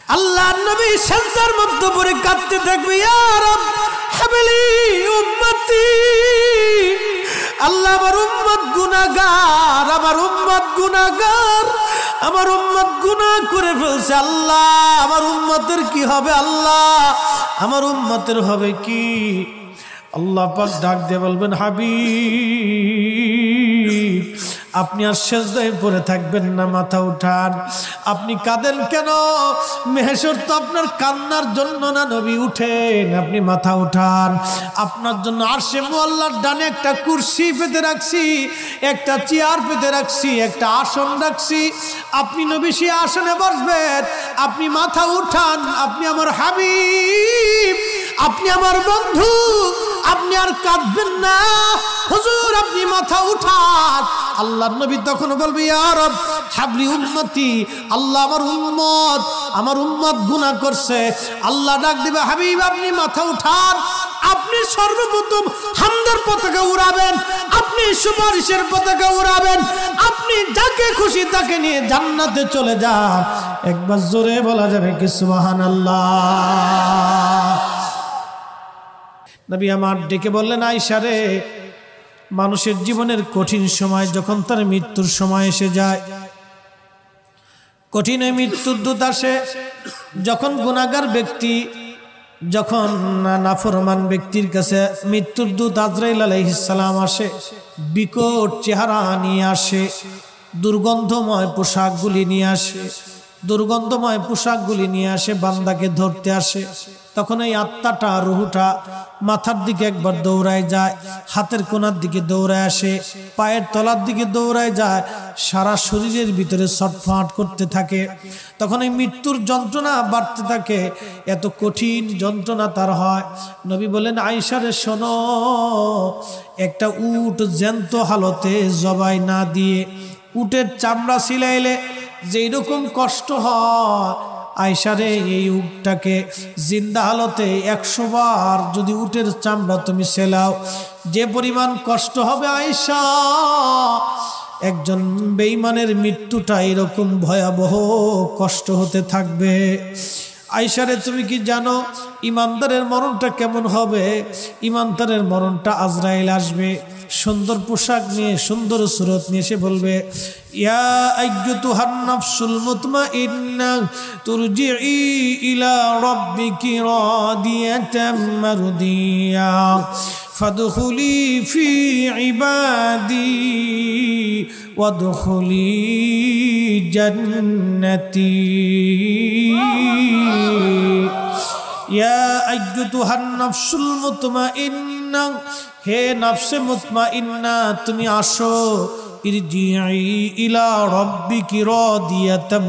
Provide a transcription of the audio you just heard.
আল্লাহর নবী সিজদার মধ্যে পড়ে কাঁদতে থাকবে, ইয়া রব হাবলি উম্মতি। আল্লাহ আমার উম্মত গুনাহগার, আমার উম্মত গুনাহগার, আমার উম্মত গুনাহ করে ফেলছে। আল্লাহ আমার উম্মতের কি হবে? আল্লাহ আমার উম্মতের হবে কি? আল্লাহ পাক ডাক দিয়ে বলবেন, হাবিব আপনি আর সিজদায় পড়ে থাকবেন না, মাথা উঠান। আপনি কাঁদেন কেন? মেহেশর তো আপনার কান্নার জন্য না নবী, উঠেন, আপনি মাথা উঠান। আপনার জন্য আরশে মুআল্লার ডানে একটা কুরসি পেতে রাখছি, একটা চেয়ার পেতে রাখছি, একটা আসন রাখছি। আপনি নবী সেই আসনে বসবেন। আপনি মাথা উঠান, আপনি আমার হাবিব, আপনি আমার বন্ধু, আপনি আর কাঁদবেন না। হুজুর আপনি মাথা উঠান। আল্লাহর নবী তখন বলবে, ইয়া রব হাবলি উম্মতি। আল্লাহ আমার উম্মত গুনাহ করছে। আল্লাহ ডাক দিবে, হাবিব আপনি মাথা উঠান। আপনি সর্বপ্রথম হামদের পতাকা উড়াবেন, আপনি সুপারিশের পতাকা উড়াবেন, আপনি যাকে খুশি তাকে নিয়ে জান্নাতে চলে যান। একবার জোরে বলা যাবে কি সুবহানাল্লাহ? নবী আমার ডেকে বললেন, আয়েশা রে, মানুষের জীবনের কঠিন সময় যখন তার মৃত্যুর সময় এসে যায়, কঠিন মৃত্যুর দূত আসে, যখন গুনাহগার ব্যক্তি, যখন নাফরমান ব্যক্তির কাছে মৃত্যুর দূত আজরাইল আলাইহিস সালাম আসে, বিকট চেহারা নিয়ে আসে, দুর্গন্ধময় পোশাকগুলি নিয়ে আসে, দুর্গন্ধময় পোশাকগুলি নিয়ে আসে, বান্দাকে ধরতে আসে। তখন এই আত্মাটা, রুহুটা মাথার দিকে একবার দৌড়ায় যায়, হাতের কোনার দিকে দৌড়ায় আসে, পায়ের তলার দিকে দৌড়ায় যায়, সারা শরীরের ভিতরে ছটফট করতে থাকে। তখন এই মৃত্যুর যন্ত্রণা বাড়তে থাকে, এত কঠিন যন্ত্রণা তার হয়। নবী বলেন, আয়েশা রে শোনো, একটা উট জ্যান্ত হালতে জবাই না দিয়ে উটের চামড়া ছিলাইলে যেই রকম কষ্ট হয়, আয়েশা রে এই উটটাকে জিন্দা হালতে 100 বার যদি উটের চামড়া তুমি সেলাও, যে পরিমাণ কষ্ট হবে আয়েশা, একজন বেঈমানের মৃত্যুটা এরকম ভয়াবহ কষ্ট হতে থাকবে। আয়েশা রে তুমি কি জানো ইমানদারের মরণটা কেমন হবে? ইমানদারের মরণটা আজরাইল আসবে, সুন্দর পোশাক নিয়ে, সুন্দর সুরত নিয়ে এসে বলবে, ইয়া আইয়্যুতুহান নাফসুল মুতমাইন্না তুরজিই ইলা রাব্বিকি রাদিয়াতাম মারদিয়া ফাদখুলি ফি ইবাদি ওয়াদখুলি জান্নাতি। ইয়া আইয়্যুতুহান নাফসুল মুতমাইন্না, হে নফসে মুতমাইন্না তুমি আসো, ইরজিই ইলা রাব্বিকি রাদিয়াতাম